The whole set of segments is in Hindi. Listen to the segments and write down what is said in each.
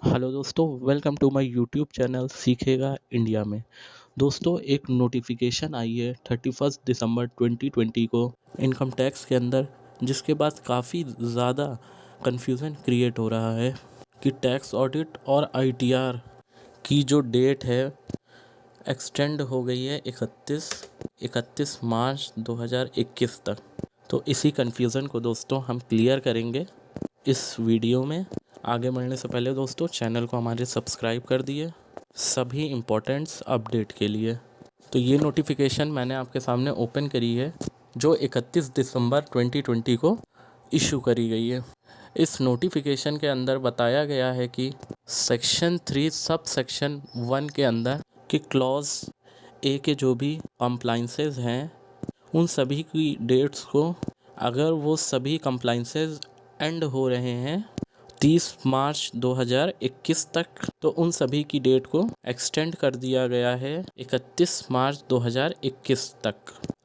हेलो दोस्तों, welcome to my YouTube channel सीखेगा इंडिया में। दोस्तों, एक नोटिफिकेशन आई है 31 दिसंबर 2020 को इनकम टैक्स के अंदर, जिसके बाद काफ़ी ज़्यादा कन्फ्यूज़न क्रिएट हो रहा है कि टैक्स ऑडिट और आईटीआर की जो डेट है एक्सटेंड हो गई है 31 मार्च 2021 तक। तो इसी कन्फ्यूज़न को दोस्तों हम क्लियर करेंगे इस वीडियो में। आगे बढ़ने से पहले दोस्तों चैनल को हमारे सब्सक्राइब कर दिए सभी इम्पोर्टेंट्स अपडेट के लिए। तो ये नोटिफिकेशन मैंने आपके सामने ओपन करी है जो 31 दिसंबर 2020 को इशू करी गई है। इस नोटिफिकेशन के अंदर बताया गया है कि सेक्शन 3 सब सेक्शन 1 के अंदर कि क्लॉज ए के जो भी कंप्लाइंसेस हैं उन सभी की डेट्स को, अगर वो सभी कंप्लाइंसेस एंड हो रहे हैं 30 मार्च 2021 तक, तो उन सभी की डेट को एक्सटेंड कर दिया गया है 31 मार्च 2021 तक।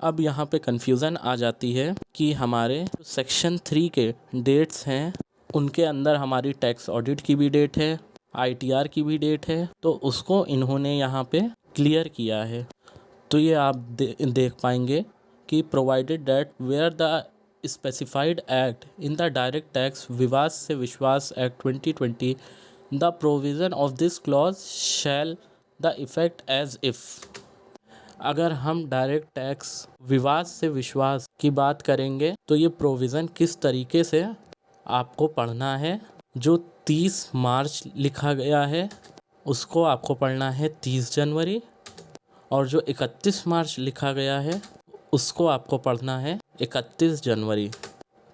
अब यहाँ पे कन्फ्यूज़न आ जाती है कि हमारे सेक्शन 3 के डेट्स हैं उनके अंदर हमारी टैक्स ऑडिट की भी डेट है, आईटीआर की भी डेट है, तो उसको इन्होंने यहाँ पे क्लियर किया है। तो ये आप देख पाएंगे कि provided that where the specified act in the direct tax Vivad se Vishwas act 2020 the provision of this clause shall the effect as if। अगर हम डायरेक्ट टैक्स विवाद से विश्वास की बात करेंगे तो ये प्रोविज़न किस तरीके से आपको पढ़ना है। जो 30 मार्च लिखा गया है उसको आपको पढ़ना है 30 जनवरी, और जो 31 मार्च लिखा गया है उसको आपको पढ़ना है 31 जनवरी।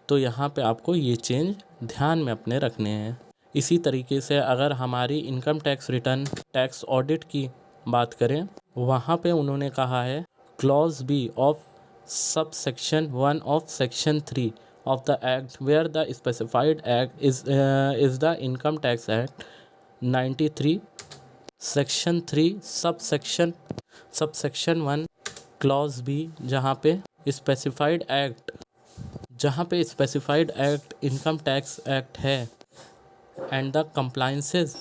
तो यहाँ पे आपको ये चेंज ध्यान में अपने रखने हैं। इसी तरीके से अगर हमारी income tax return tax audit की बात करें, वहाँ पे उन्होंने कहा है clause b of sub section 1 of section 3 of the act where the specified act is the income tax act 93 section 3 sub section 1 clause b, जहाँ पे specified act income tax act है and the compliances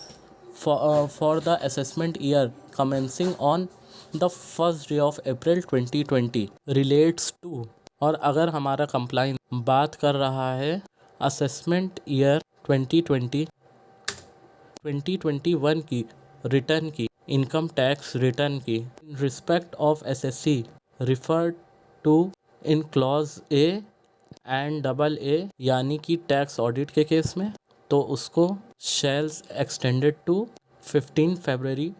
for the assessment year commencing on the first day of April 2020 relates to. और अगर हमारा कंप्लाइंस बात कर रहा है असेसमेंट ईयर 2021 की रिटर्न की, इनकम टैक्स रिटर्न की respect of assessee referred to in clause A and double A, यानी कि टैक्स ऑडिट के केस में तो उसको शेल्स एक्सटेंडेड टू 15 फरवरी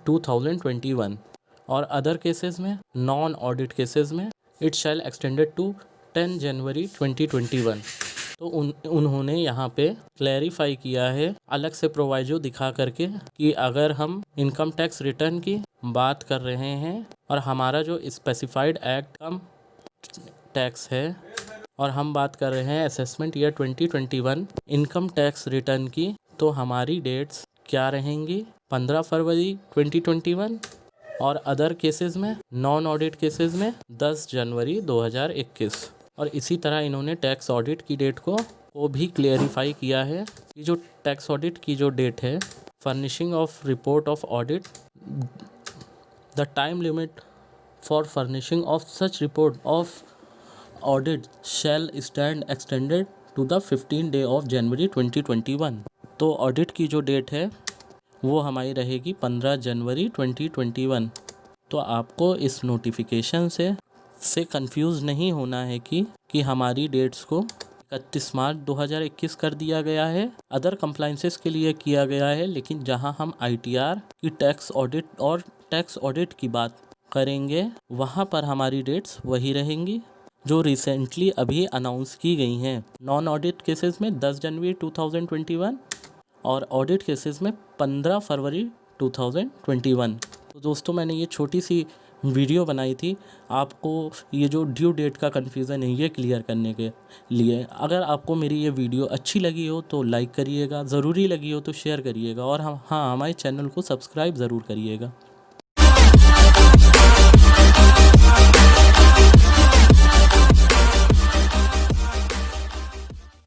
2021, और अदर केसेस में नॉन ऑडिट केसेस में इट शैल एक्सटेंडेड टू 10 जनवरी 2021। तो उन्होंने यहाँ पे क्लैरिफाई किया है अलग से प्रोवाइजो दिखा करके कि अगर हम इनकम टैक्स रिटर्न की बात कर रहे हैं और हमारा जो स्पेसिफाइड एक्ट कम टैक्स है और हम बात कर रहे हैं assessment year 2021 income tax return की, तो हमारी डेट्स क्या रहेंगी 15 फरवरी 2021, और अदर केसेस में नॉन ऑडिट केसेस में 10 जनवरी 2021। और इसी तरह इन्होंने टैक्स ऑडिट की डेट को भी क्लियरिफाई किया है कि जो टैक्स ऑडिट की जो डेट है furnishing of report of audit, the time limit for furnishing of such report of audit shall stand extended to the 15 day of January 2021। तो ऑडिट की जो डेट है वो हमारी रहेगी 15 जनवरी 2021। तो आपको इस नोटिफिकेशन से कंफ्यूज नहीं होना है कि हमारी डेट्स को 31 मार्च 2021 कर दिया गया है, अदर कंप्लाइंसेस के लिए किया गया है, लेकिन जहां हम आईटीआर की टैक्स ऑडिट की बात करेंगे वहां पर हमारी डेट्स वही रहेंगी जो रिसेंटली अभी अनाउंस की गई हैं। नॉन ऑडिट केसेस में 10 जनवरी 2021 और ऑडिट केसेस में 15 फरवरी 2021। तो दोस्तों, मैंने ये छोटी सी वीडियो बनाई थी आपको ये जो ड्यू डेट का कन्फ्यूज़न है ये क्लियर करने के लिए। अगर आपको मेरी ये वीडियो अच्छी लगी हो तो लाइक करिएगा, ज़रूरी लगी हो तो शेयर करिएगा, और हाँ, हमारे चैनल को सब्सक्राइब ज़रूर करिएगा।